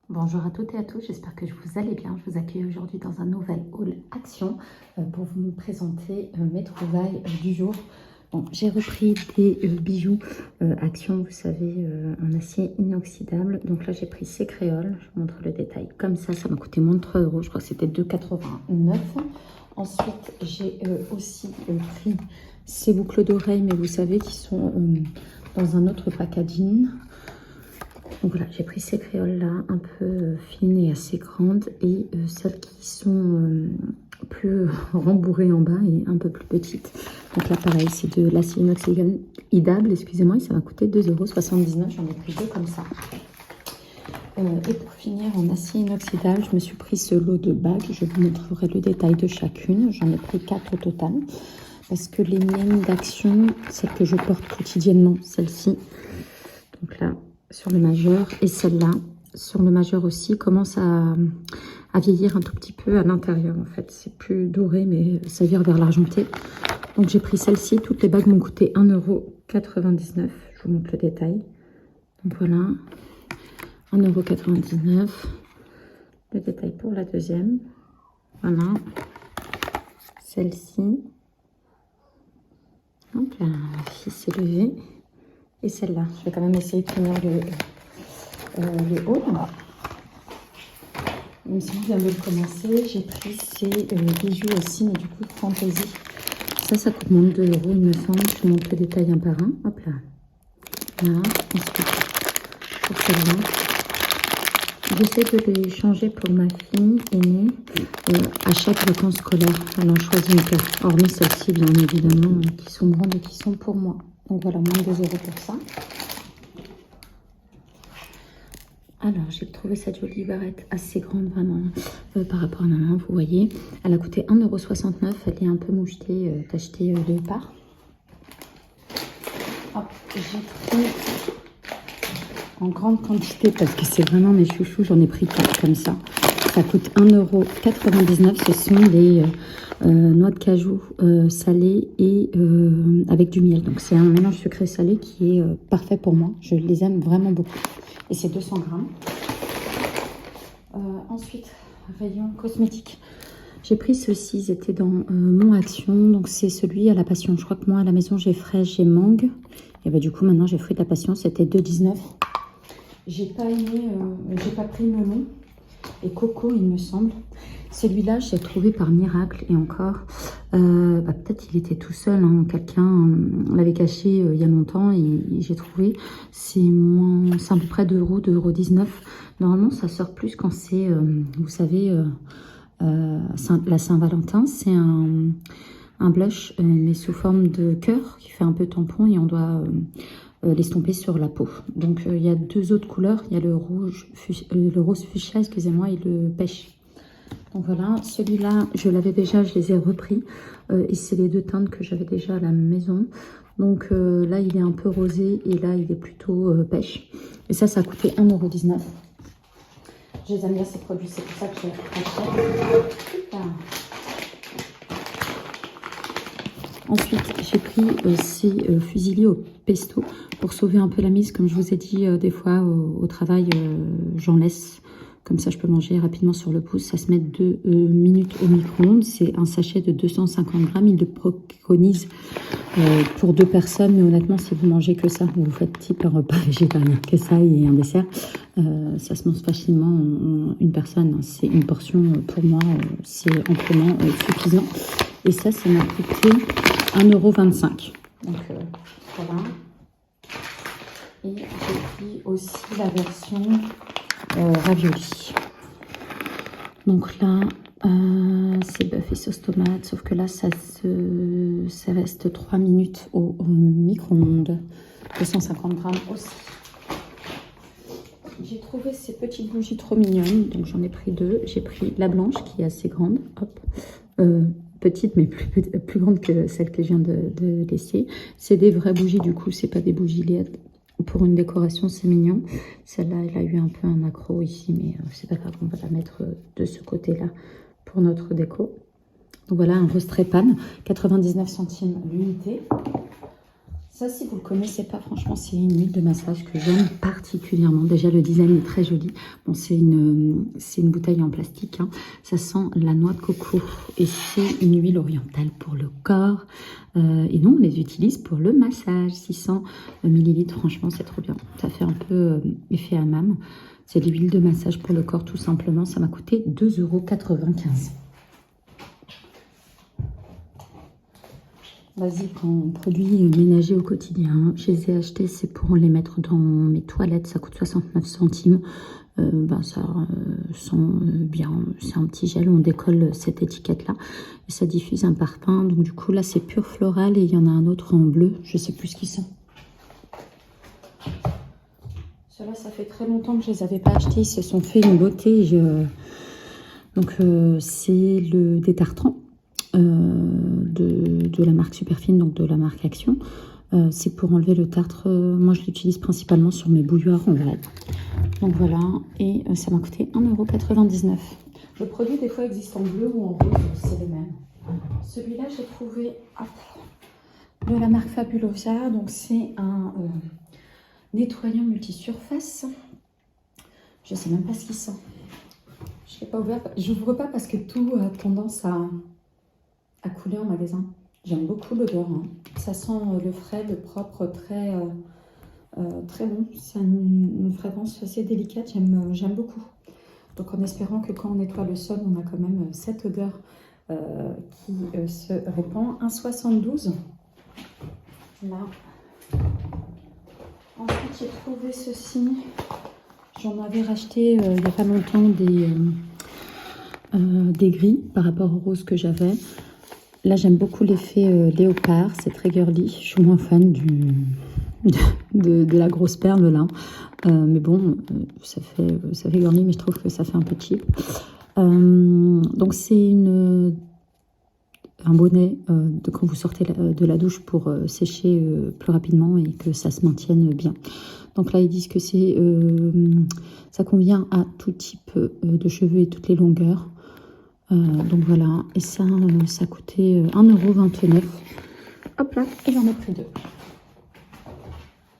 Bonjour à toutes et à tous, j'espère que vous allez bien. Je vous accueille aujourd'hui dans un nouvel haul action pour vous présenter mes trouvailles du jour. Bon, j'ai repris des bijoux action, vous savez, en acier inoxydable. Donc là, j'ai pris ces créoles, je vous montre le détail. Comme ça m'a coûté moins de 3 €, je crois que c'était 2,89 €. Ensuite, j'ai aussi pris ces boucles d'oreilles, mais vous savez, qui sont dans un autre packaging. Donc voilà, j'ai pris ces créoles-là, un peu fines et assez grandes, et celles qui sont plus rembourrées en bas et un peu plus petites. Donc là, pareil, c'est de l'acier inoxydable, excusez-moi, et ça m'a coûté 2,79 €. J'en ai pris deux comme ça. Et pour finir, en acier inoxydable, je me suis pris ce lot de bagues. Je vous montrerai le détail de chacune. J'en ai pris 4 au total. Parce que les miennes d'action, celles que je porte quotidiennement, celle-ci, donc là, sur le majeur, et celle-là sur le majeur aussi, commence à vieillir un tout petit peu à l'intérieur en fait. C'est plus doré mais ça vire vers l'argenté. Donc j'ai pris celle-ci. Toutes les bagues m'ont coûté 1,99 €. Je vous montre le détail. Donc voilà, 1,99 €. Le détail pour la deuxième. Voilà. Celle-ci. Donc la fille s'est levée. Et celle-là, je vais quand même essayer de finir le haul. Même si je viens de le commencer, j'ai pris ces bijoux aussi, mais du coup fantaisie. Ça coûte moins de 2 €, il me semble. Je vous montre le détail un par un. Hop là. Voilà. Ensuite, pour celle-là, j'essaie de les changer pour ma fille aînée à chaque vacances scolaires. Elle en choisit une paire, hormis celles-ci, bien évidemment, qui sont grandes et qui sont pour moi. Donc voilà, moins de 2 € pour ça. Alors, j'ai trouvé cette jolie barrette assez grande, vraiment, par rapport à ma main, vous voyez. Elle a coûté 1,69 €. Elle est un peu mouchetée, tachetée de part. Hop, j'ai pris en grande quantité parce que c'est vraiment mes chouchous. J'en ai pris 4 comme ça. Ça coûte 1,99 €. Ce sont des noix de cajou salées et avec du miel. Donc c'est un mélange sucré salé qui est parfait pour moi. Je les aime vraiment beaucoup. Et c'est 200 grammes. Ensuite, rayon cosmétique. J'ai pris ceux-ci, ils étaient dans mon action. Donc c'est celui à la passion. Je crois que moi à la maison j'ai fraise, j'ai mangue. Et bah, du coup maintenant j'ai fruit de la passion. C'était 2,19 €. J'ai pas aimé, j'ai pas pris melon et coco, il me semble. Celui-là, j'ai trouvé par miracle, et encore, peut-être il était tout seul, hein, quelqu'un l'avait caché il y a longtemps, et j'ai trouvé, c'est à peu près 2 €, 2,19 €. Normalement, ça sort plus quand c'est, vous savez, la Saint-Valentin. C'est un blush, mais sous forme de cœur, qui fait un peu tampon, et on doit l'estomper sur la peau. Donc il y a deux autres couleurs, il y a le rose fuchsia, excusez-moi, et le pêche. Donc voilà, celui-là, je l'avais déjà, je les ai repris. Et c'est les deux teintes que j'avais déjà à la maison. Donc là, il est un peu rosé, et là, il est plutôt pêche. Et ça a coûté 1,19 €. Je les aime bien ces produits, c'est pour ça que j'ai acheté. Ensuite, j'ai pris ces fusillis au pesto pour sauver un peu la mise. Comme je vous ai dit, des fois au travail, j'en laisse. Comme ça, je peux manger rapidement sur le pouce. Ça se met 2 minutes au micro-ondes. C'est un sachet de 250 grammes. Il le préconise pour 2 personnes. Mais honnêtement, si vous mangez que ça, vous faites type un repas végétarien, que ça et un dessert, ça se mange facilement en une personne. C'est une portion pour moi, c'est amplement suffisant. Et ça m'a coûté 1,25 €. Donc voilà. Et j'ai pris aussi la version ravioli. Donc là, c'est bœuf et sauce tomate, sauf que là, ça reste 3 minutes au micro-ondes. 250 grammes aussi. J'ai trouvé ces petites bougies trop mignonnes, donc j'en ai pris 2. J'ai pris la blanche qui est assez grande, hop, petite mais plus grande que celle que je viens de laisser. C'est des vraies bougies, du coup, c'est pas des bougies LED. pour une décoration, c'est mignon. Celle-là, elle a eu un peu un accro ici, mais c'est pas grave, on va la mettre de ce côté-là pour notre déco. Donc voilà, un rose Trépane, 99 centimes l'unité. Ça, si vous ne le connaissez pas, franchement, c'est une huile de massage que j'aime particulièrement. Déjà, le design est très joli. Bon, c'est une bouteille en plastique, hein. Ça sent la noix de coco. Et c'est une huile orientale pour le corps. Et nous, on les utilise pour le massage. 600 millilitres, franchement, c'est trop bien. Ça fait un peu effet hammam. C'est de l'huile de massage pour le corps, tout simplement. Ça m'a coûté 2,95 €. Basique en produits ménagers au quotidien. Je les ai achetés, c'est pour les mettre dans mes toilettes. Ça coûte 69 centimes. Ça sent bien. C'est un petit gel. On décolle cette étiquette-là et ça diffuse un parfum. Donc du coup, là, c'est pur floral et il y en a un autre en bleu. Je sais plus ce qu'ils sont. Ceux-là, ça fait très longtemps que je les avais pas achetés. Ils se sont fait une beauté. Donc, c'est le détartrant. De la marque Superfine, donc de la marque Action. C'est pour enlever le tartre. Moi, je l'utilise principalement sur mes bouilloires en vrai. Donc voilà, et ça m'a coûté 1,99 €. Le produit, des fois, existe en bleu ou en rose, c'est le même. Celui-là, j'ai trouvé de la marque Fabulosa. Donc, c'est un nettoyant multisurface. Je sais même pas ce qu'il sent. Je ne l'ai pas ouvert. J'ouvre pas parce que tout a tendance à couler en magasin. J'aime beaucoup l'odeur. Hein. Ça sent le frais, le propre, très bon. C'est une fragrance assez délicate. J'aime beaucoup. Donc en espérant que quand on nettoie le sol, on a quand même cette odeur qui se répand. 1,72 €. Là. Ensuite, j'ai trouvé ceci. J'en avais racheté il n'y a pas longtemps des gris par rapport au rose que j'avais. Là, j'aime beaucoup l'effet léopard, c'est très girly. Je suis moins fan de la grosse perle là. Mais bon, ça fait girly, mais je trouve que ça fait un peu cheap. Donc, c'est un bonnet quand vous sortez de la douche pour sécher plus rapidement et que ça se maintienne bien. Donc là, ils disent que ça convient à tout type de cheveux et toutes les longueurs. Donc voilà, et ça coûtait 1,29 €. Hop là, et j'en ai pris 2.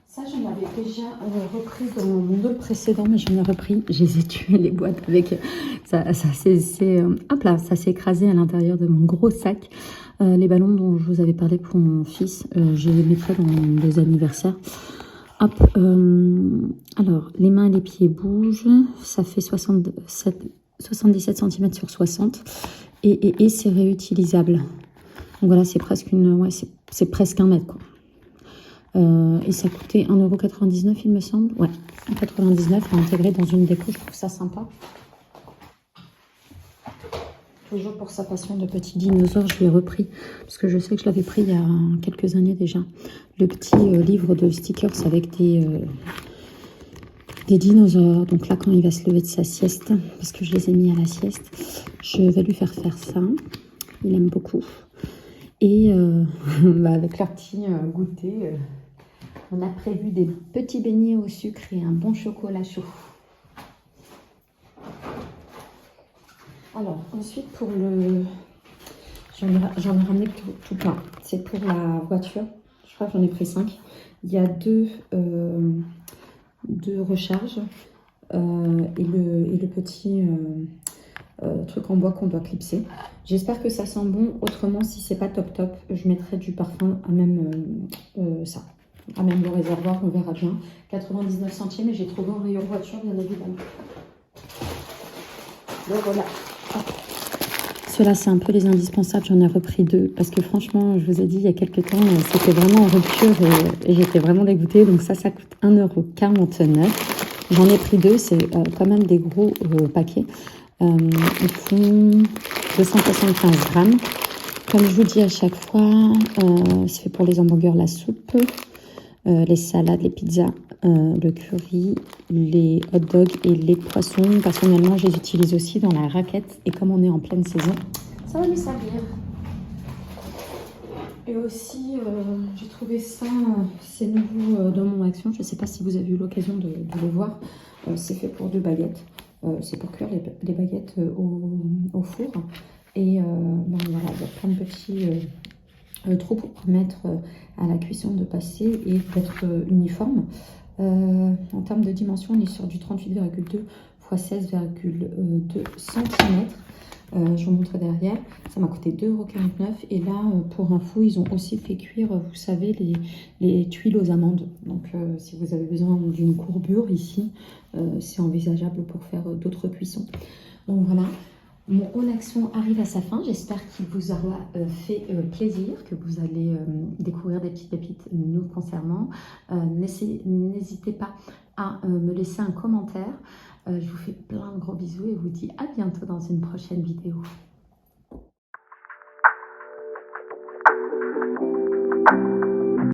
Ça, j'en avais déjà repris dans mon haul précédent, mais j'en ai repris. Je les ai tués, les boîtes, avec ça hop là, ça s'est écrasé à l'intérieur de mon gros sac. Les ballons dont je vous avais parlé pour mon fils, je les mettrai dans les anniversaires. Hop, alors, les mains et les pieds bougent. Ça fait 77 cm sur 60 et c'est réutilisable. Donc voilà, c'est presque c'est presque 1 mètre quoi. Et ça coûtait 1,99 € il me semble. Ouais, 1,99 € à intégrer dans une déco, je trouve ça sympa. Toujours pour sa passion de petit dinosaure, je l'ai repris parce que je sais que je l'avais pris il y a quelques années déjà. Le petit livre de stickers avec des dinosaures. Donc là, quand il va se lever de sa sieste, parce que je les ai mis à la sieste, je vais lui faire ça. Il aime beaucoup. Et avec leur petit goûter, on a prévu des petits beignets au sucre et un bon chocolat chaud. Alors, ensuite, pour j'en ai ramené tout plein. C'est pour la voiture. Je crois que j'en ai pris 5. Il y a deux recharges et le petit truc en bois qu'on doit clipser. J'espère que ça sent bon. Autrement, si c'est pas top, je mettrai du parfum à même à même le réservoir, on verra bien. 99 centimes et j'ai trouvé en rayon voiture, bien évidemment. Donc voilà. Ceux-là, c'est un peu les indispensables. J'en ai repris 2 parce que franchement, je vous ai dit il y a quelques temps, c'était vraiment en rupture et j'étais vraiment dégoûtée. Donc ça coûte 1,49 €. J'en ai pris 2, c'est quand même des gros paquets. Ils font 275 grammes. Comme je vous dis à chaque fois, c'est fait pour les hamburgers, la soupe, les salades, les pizzas, le curry, les hot dogs et les poissons. Personnellement, je les utilise aussi dans la raquette. Et comme on est en pleine saison, ça va lui servir. Et aussi, j'ai trouvé ça, c'est nouveau dans mon action. Je ne sais pas si vous avez eu l'occasion de le voir. C'est fait pour 2 baguettes. C'est pour cuire les baguettes au four. Et ben voilà, il y a plein de petits trous pour permettre à la cuisson de passer et d'être uniforme. En termes de dimension, on est sur du 38,2 x 16,2 cm. Je vous montre derrière, ça m'a coûté 2,49 € et là pour info ils ont aussi fait cuire, vous savez, les tuiles aux amandes. Donc si vous avez besoin d'une courbure ici, c'est envisageable pour faire d'autres cuissons. Donc voilà, mon haul action arrive à sa fin. J'espère qu'il vous aura fait plaisir, que vous allez découvrir des petites pépites nous concernant. N'hésitez pas à me laisser un commentaire. Je vous fais plein de gros bisous et vous dis à bientôt dans une prochaine vidéo.